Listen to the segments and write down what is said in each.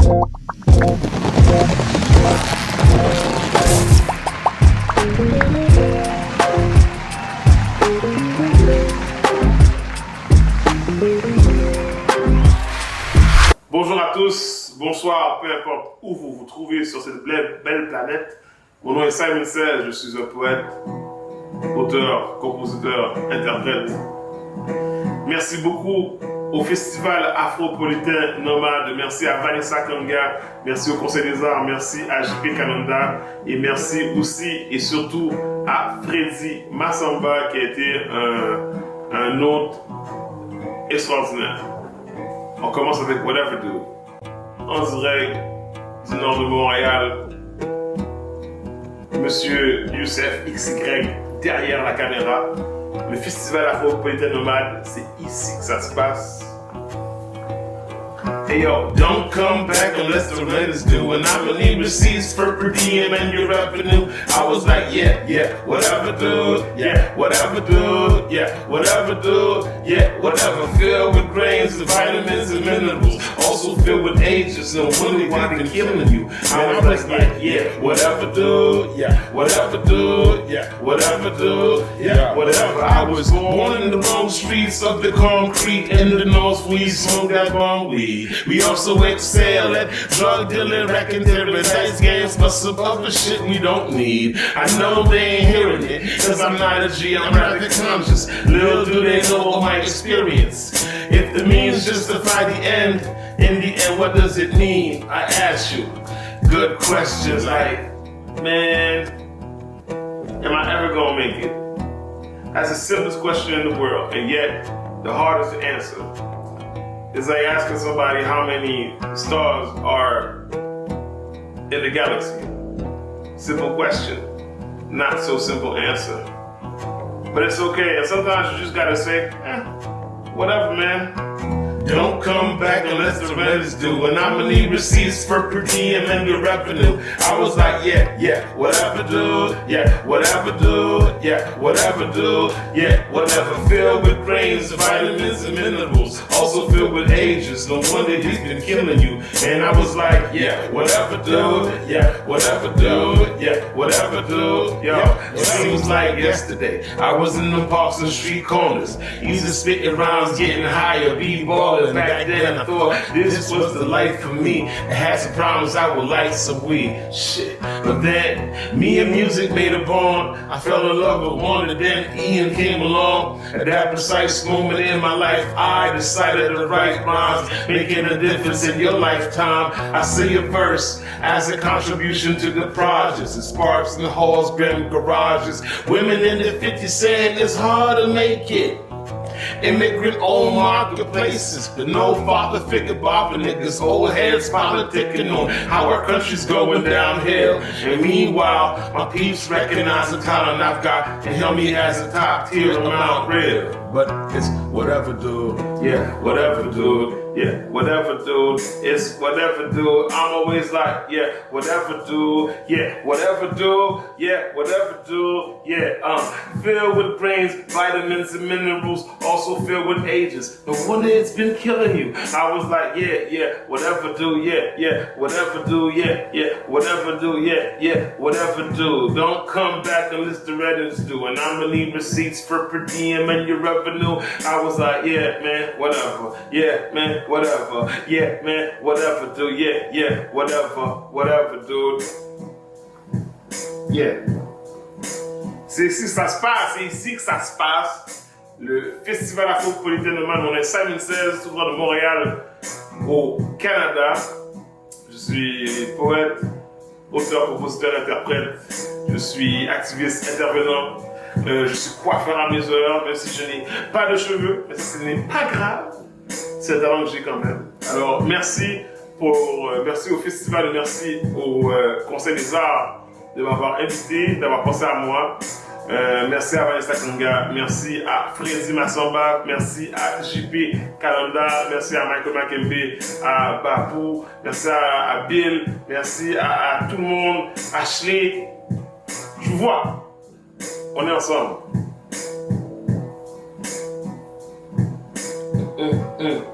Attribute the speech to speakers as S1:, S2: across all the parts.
S1: Bonjour à tous, bonsoir, peu importe où vous vous trouvez sur cette belle planète. Mon nom est Simon Says, je suis un poète, auteur, compositeur, interprète. Merci beaucoup au Festival Afropolitain Nomade, merci à Vanessa Kanga, merci au Conseil des Arts, merci à JP Kalanda et merci aussi et surtout à Freddy Massamba qui a été un hôte extraordinaire. On commence avec Whatever Do. En direct du nord de Montréal, Monsieur Youssef XY derrière la caméra. Le Festival Afropolitain Nomade, c'est ici que ça se passe. Hey yo, don't come back unless the rent is due. And I'm gonna need receipts for per diem and your revenue. I was like, yeah, whatever, dude. Yeah, whatever, dude. Yeah, whatever, dude. Yeah, whatever. Filled with grains and vitamins and minerals. Also filled with ages and wonder why they're killing you. I was like, yeah, whatever, dude. Yeah, whatever, dude. Yeah, whatever, dude. Yeah, whatever. I was born in the wrong streets of the concrete in the north. We smoked that bomb weed. We also excel at drug dealing, racketeering, dice games, but some other shit we don't need. I know they ain't hearing it, cause I'm not a G, I'm rather conscious. Little do they know of my experience. If the means justify the end, in the end, what does it mean? I ask you good questions like, man, am I ever gonna make it? That's the simplest question in the world, and yet the hardest to answer. It's like asking somebody how many stars are in the galaxy. Simple question, not so simple answer. But it's okay, and sometimes you just gotta say, whatever, man. Don't come back unless the rent is due. And I'ma need receipts for per diem and your revenue. I was like, yeah, whatever, dude. Yeah, whatever, dude. Yeah, whatever, dude. Yeah, whatever. Filled with grains, vitamins, and minerals. Also filled with ages. No wonder he's been killing you. And I was like, yeah, whatever, dude. Yeah, whatever, dude. Yeah, whatever, dude. Yo, it seems like yesterday. I was in the parks and street corners. Easy spitting rhymes, getting higher, b-ball. Back then I thought this was the life for me. I had some problems, I would like some weed. Shit. But then me and music made a bond. I fell in love with one, and then Ian came along. At that precise moment in my life, I decided to write rhymes, making a difference in your lifetime. I say a verse as a contribution to the projects. It sparks in the halls, grim garages. Women in the 50s saying it's hard to make it. Immigrant-owned marketplaces, but no father figure bother niggas. Old heads politicking on how our country's going downhill. And meanwhile, my peeps recognize the talent I've got and help me as a top tier of Mount Real. But it's whatever, dude. Yeah, whatever, dude. Yeah, whatever, dude. It's whatever, dude. I'm always like, yeah, whatever, dude. Yeah, whatever, dude. Yeah, whatever, dude. Yeah, filled with grains, vitamins, and minerals. Also filled with ages. No wonder it's been killing you. I was like, yeah, whatever, dude. Yeah, whatever, dude. Yeah, whatever, dude. Yeah, whatever, dude. Don't come back unless the rent is due. And I'ma need receipts for per diem and your revenue. I was like, yeah, man, whatever. Yeah, man, whatever. Yeah, man, whatever, dude. Yeah, whatever, dude. Yeah. C'est ici que ça se passe, c'est ici que ça se passe. Le Festival Afropolitain Nomade. On est Simon Says, tout droit de Montréal, au Canada. Je suis poète, auteur, compositeur, interprète. Je suis activiste, intervenant. Je suis coiffeur à mes heures, même si je n'ai pas de cheveux, mais ce n'est pas grave. C'est un talent que j'ai quand même. Alors, merci au festival, merci au Conseil des Arts de m'avoir invité, d'avoir pensé à moi. Merci à Vanessa Kanga, merci à Freddy Massamba, merci à JP Kalanda, merci à Michael Makembe, à Babou, merci à Bill, merci à tout le monde, Ashley. Je vous vois, on est ensemble.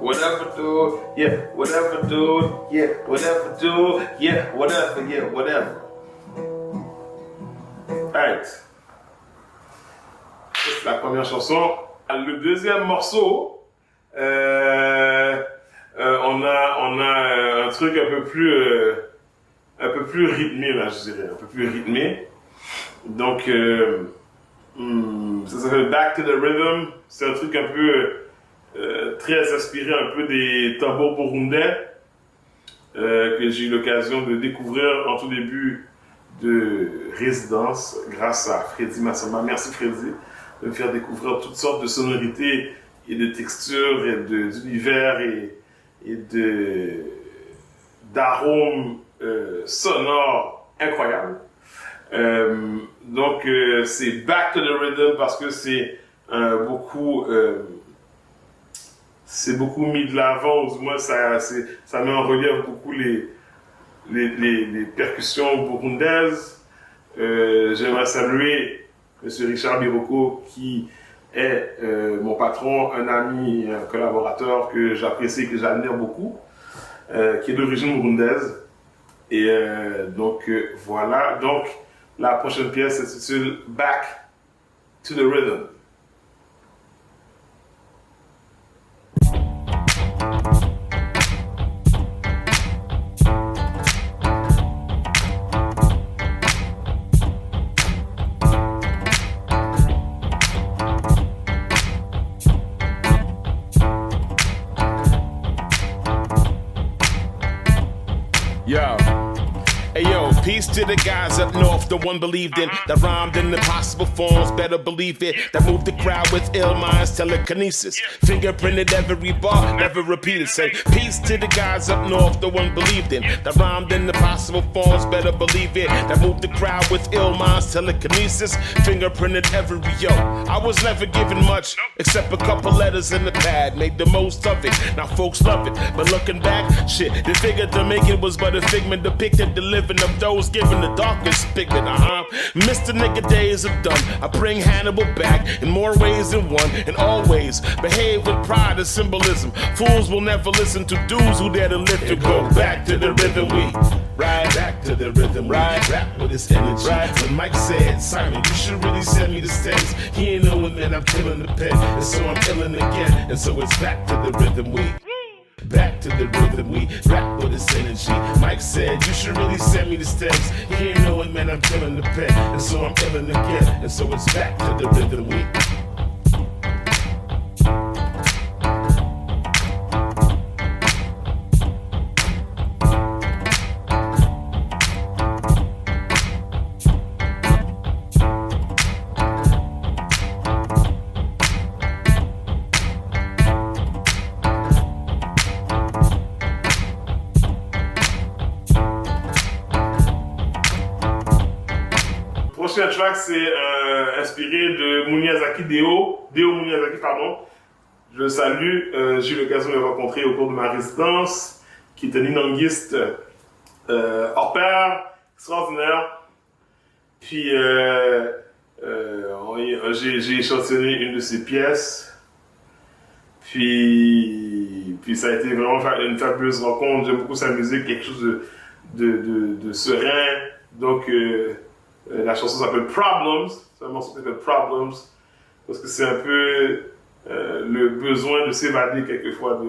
S1: whatever, dude. Yeah, whatever, dude. Yeah, whatever, dude. Yeah, whatever, yeah, whatever. Alright. C'est la première chanson. Le deuxième morceau, on a un truc un peu plus rythmé là, je dirais, un peu plus rythmé. Donc, ça s'appelle Back to the Rhythm. C'est un truc un peu très inspiré un peu des tambours burundais que j'ai eu l'occasion de découvrir en tout début de résidence grâce à Freddy Massamba. Merci Freddy de me faire découvrir toutes sortes de sonorités et de textures et d'univers et d'arômes sonores incroyables. Donc c'est Back to the Rhythm parce que c'est beaucoup mis de l'avant, ou du moins ça met en relief beaucoup les percussions burundaises. J'aimerais saluer M. Richard Biroko qui est mon patron, un ami, un collaborateur que j'apprécie et que j'admire beaucoup, qui est d'origine burundaise. Et donc voilà, donc la prochaine pièce s'intitule Back to the Rhythm.
S2: Yo. Hey yo, peace to the guys up north, the one believed in, that rhymed in impossible forms, better believe it, that moved the crowd with ill minds, telekinesis, fingerprinted every bar, never repeated, say, peace to the guys up north, the one believed in, that rhymed in impossible forms, better believe it, that moved the crowd with ill minds, telekinesis, fingerprinted every yo. I was never given much, except a couple letters in the pad, made the most of it, now folks love it, but looking back, shit, they figured to make it was but a figment depicted, delivered of those given the darkest pigment, Mr. Nigga days are done. I bring Hannibal back in more ways than one, and always behave with pride and symbolism. Fools will never listen to dudes who dare to lift to go back to the rhythm we ride, back to the rhythm ride, rap with this energy. When Mike said, Simon, you should really send me the stems. He ain't knowing that I'm killing the pen, and so I'm killing again, and so it's back to the rhythm we. Back to the rhythm, we rap with this energy. Mike said, you should really send me the stems. He ain't knowing, man, I'm killing the pen, and so I'm killing again, and so it's back to the rhythm, we.
S1: Le prochain track, c'est inspiré de Munyazaki Deo Munyazaki, pardon. Je le salue, j'ai eu l'occasion de le rencontrer au cours de ma résidence, qui est un inanguiste hors pair, extraordinaire. Puis j'ai échantillonné une de ses pièces. Puis ça a été vraiment une fabuleuse rencontre. J'aime beaucoup sa musique, quelque chose de serein. Donc la chanson s'appelle Problems, c'est un morceau qui s'appelle Problems, parce que c'est un peu le besoin de s'évader quelquefois,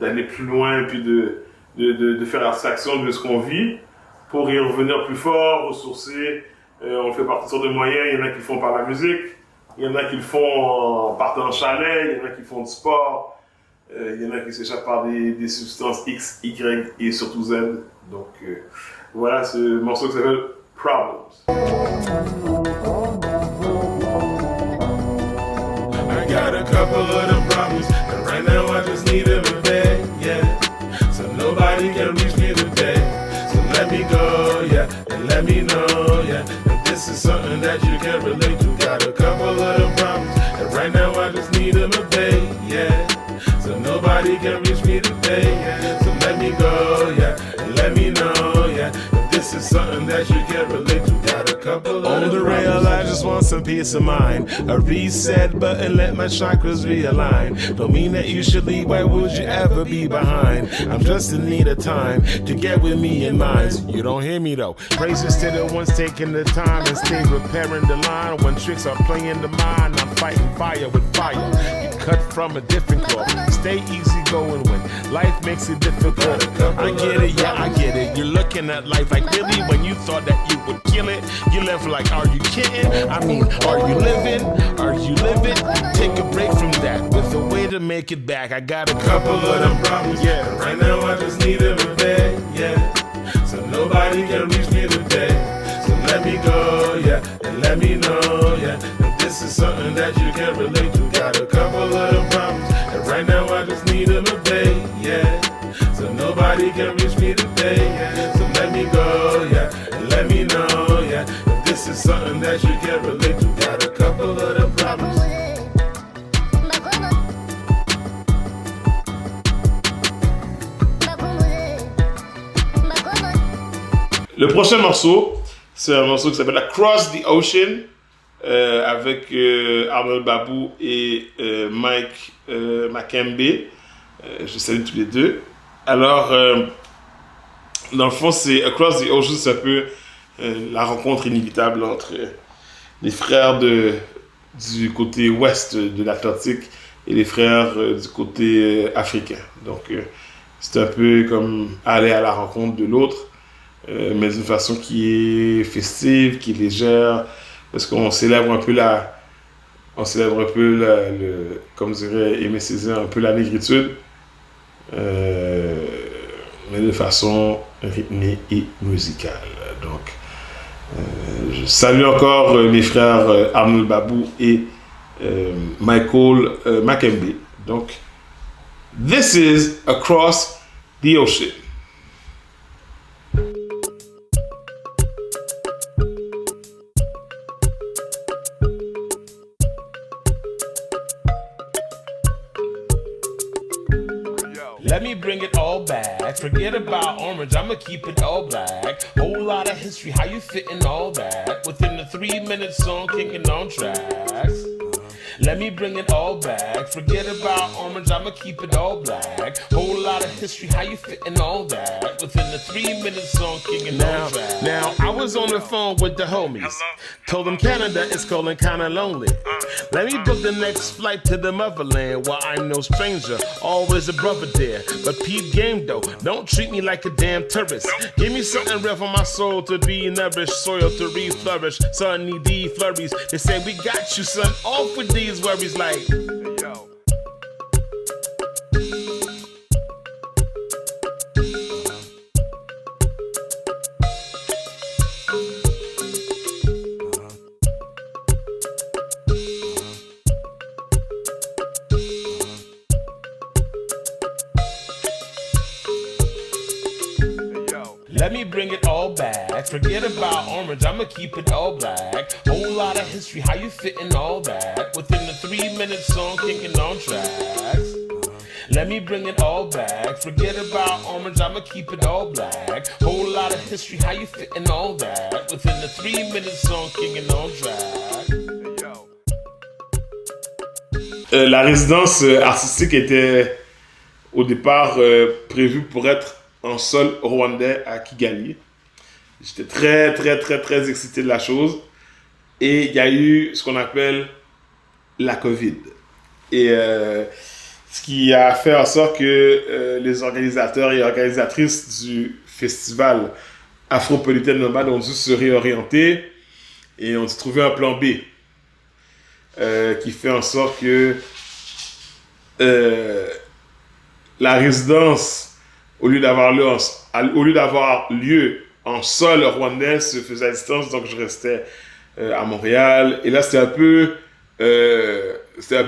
S1: d'aller plus loin, puis de faire abstraction de ce qu'on vit, pour y revenir plus fort, ressourcer. On le fait par toutes sortes de moyens, il y en a qui le font par la musique, il y en a qui le font en partant en chalet, il y en a qui font du sport, il y en a qui s'échappent par des substances X, Y et surtout Z. Donc voilà ce morceau qui s'appelle Problems.
S2: I got a couple of them problems, and right now I just need them in bed, yeah. So nobody can reach me today. So let me go, yeah, and let me know, yeah, if this is something that you can relate to. Got a couple of them problems, and right now I just need them in bed, yeah. So nobody can reach me today, yeah. So let me go, yeah, and let me know, yeah. This is something that you can relate to. Got a couple of on the rail, I just just want some peace of mind. A reset button, let my chakras realign. Don't mean that you should leave, why would you ever be behind? I'm just in need of time to get with me in mind. So you don't hear me though. Praises to the ones taking the time and stay repairing the line. When tricks are playing the mind, I'm fighting fire with fire. You cut from a different cloth. Stay easy going when life makes it difficult. I get it, yeah, I get it. You're looking at life like really when you thought that you would kill it. You left like, are you kidding? I mean, are you living? Are you living? Take a break from that with a way to make it back. I got a couple of them problems, yeah.
S1: Right now I just need them in bed, yeah. So nobody can reach me today. So let me go, yeah, and let me know, yeah. If this is something that you can relate to. Got a couple of them problems, and right now I just need them in bed, yeah. So nobody can reach me today, yeah. So let me go, yeah, and let me know, yeah. If this is something that you can relate to. Got a couple of them problems.
S2: Le prochain morceau, c'est un morceau qui s'appelle Across the Ocean avec Arnold Babou et Mike Makembe. Je salue tous les deux. Alors, dans le fond, c'est Across the Ocean, c'est un peu la rencontre inévitable entre les frères du côté ouest de l'Atlantique et les frères du côté africain. Donc, c'est un peu comme aller à la rencontre de l'autre. Mais d'une façon qui est festive, qui est légère, parce qu'on célèbre un peu comme dirait Aimé Césaire, un peu la négritude, mais de façon rythmée et musicale. Donc, je salue encore mes frères Arnold Babou et Michael Makembe. Donc, this is Across the Ocean. Let me bring it all back. Forget about orange, I'ma keep it all black. Whole lot of history, how you fitting all that within the 3-minute song, kicking on tracks. Let me bring it all back. Forget about orange, I'ma keep it all black. Whole lot of history, how you fitting all that within the 3-minute song, kicking on tracks. Now, I was on the phone with the homies. Told them Canada is cold and kinda lonely. Let me book the next flight to the motherland where I'm no stranger, always a brother there. But peep game though, don't treat me like a damn tourist. Give me something real for my soul to be nourished, soil to re-flourish, sunny D flurries. They say we got you son, off with these worries like, yo. Let me bring it all back. Forget about orange, I'ma keep it all black. Whole lot of history, how you fitting all that within the 3-minute song, kicking on tracks. Let me bring it all back. Forget about orange, I'ma keep it all black. Whole lot of history, how you fitting all that within the 3-minute song, kicking on tracks. La résidence artistique était au départ prévue pour être en sol rwandais à Kigali. J'étais très excité de la chose. Et il y a eu ce qu'on appelle la COVID. Et ce qui a fait en sorte que les organisateurs et organisatrices du festival Afropolitaine Nomade ont dû se réorienter et ont dû trouver un plan B qui fait en sorte que la résidence, au lieu d'avoir lieu en sol rwandais, se faisait à distance, donc je restais à Montréal. Et là, c'était un peu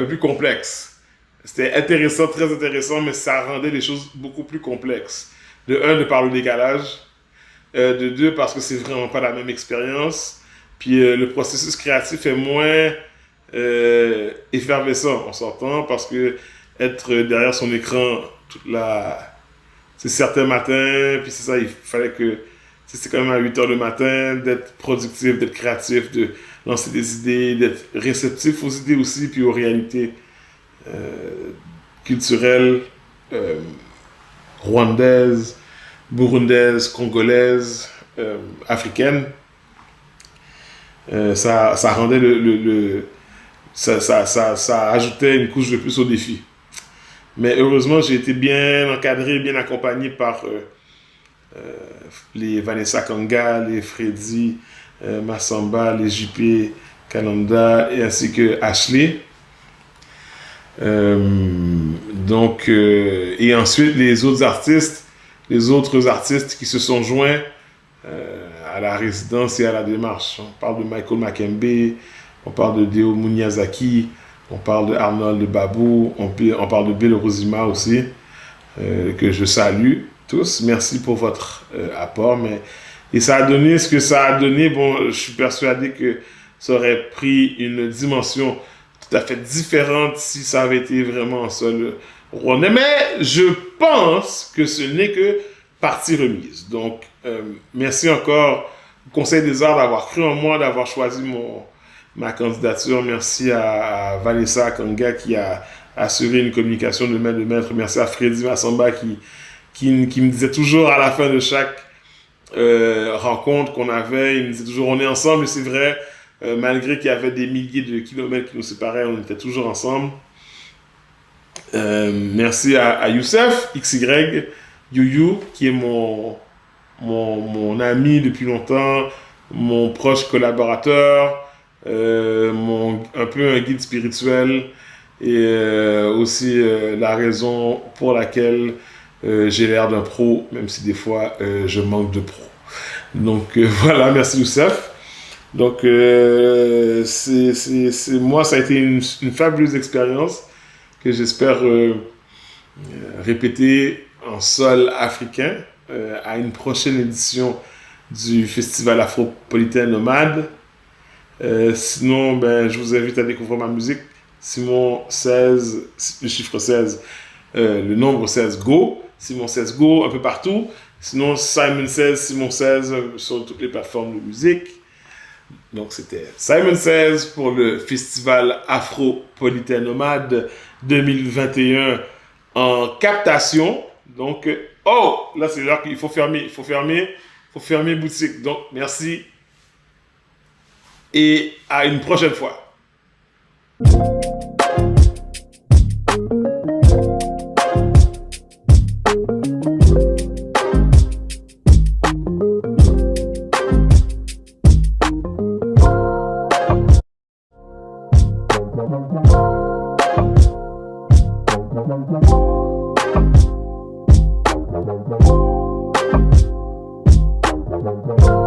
S2: plus complexe. C'était intéressant, très intéressant, mais ça rendait les choses beaucoup plus complexes. De un, de par le décalage. De deux, parce que c'est vraiment pas la même expérience. Puis le processus créatif est moins effervescent, on s'entend, parce que être derrière son écran toute la... C'est certains matins, puis c'est ça, il fallait que
S1: c'est quand même à 8 heures le matin, d'être productif, d'être créatif, de lancer des idées, d'être réceptif aux idées aussi, puis aux réalités culturelles rwandaises, burundaises, congolaises, africaines. Ça rendait ça ajoutait une couche de plus au défi. Mais heureusement, j'ai été bien encadré, bien accompagné par les Vanessa Kanga, les Freddy Massamba, les JP Kananda, et ainsi que Ashley. Et ensuite, les autres artistes qui se sont joints à la résidence et à la démarche. On parle de Michael Makembe, on parle de Deo Munyazaki, on parle de Arnold Babou, on parle de Bill Rosima aussi, que je salue tous. Merci pour votre apport. Et ça a donné ce que ça a donné. Bon, je suis persuadé que ça aurait pris une dimension tout à fait différente si ça avait été vraiment en sol rwandais. Mais je pense que ce n'est que partie remise. Donc, merci encore au Conseil des arts d'avoir cru en moi, d'avoir choisi ma candidature. Merci à Vanessa Kanga qui a assuré une communication de maître. Merci à Freddy Massamba qui me disait toujours à la fin de chaque rencontre qu'on avait, il me disait toujours on est ensemble, et c'est vrai, malgré qu'il y avait des milliers de kilomètres qui nous séparaient, on était toujours ensemble. Merci à Youssef, XY, Youyou, qui est mon ami depuis longtemps, mon proche collaborateur, un peu un guide spirituel, et aussi la raison pour laquelle j'ai l'air d'un pro, même si des fois je manque de pro. Donc voilà, merci Youssef. Donc moi, ça a été une fabuleuse expérience que j'espère répéter en sol africain à une prochaine édition du Festival Afropolitain Nomade. Sinon, je vous invite à découvrir ma musique. Simon 16, le chiffre 16, le nombre 16 Go. Simon 16 Go un peu partout. Sinon, Simon 16, Simon 16 sur toutes les plateformes de musique. Donc, c'était Simon 16 pour le Festival Afropolitain Nomade 2021 en captation. Donc, là, c'est l'heure qu'il faut fermer. Il faut fermer boutique. Donc, merci. Et à une prochaine fois.
S3: Thank you.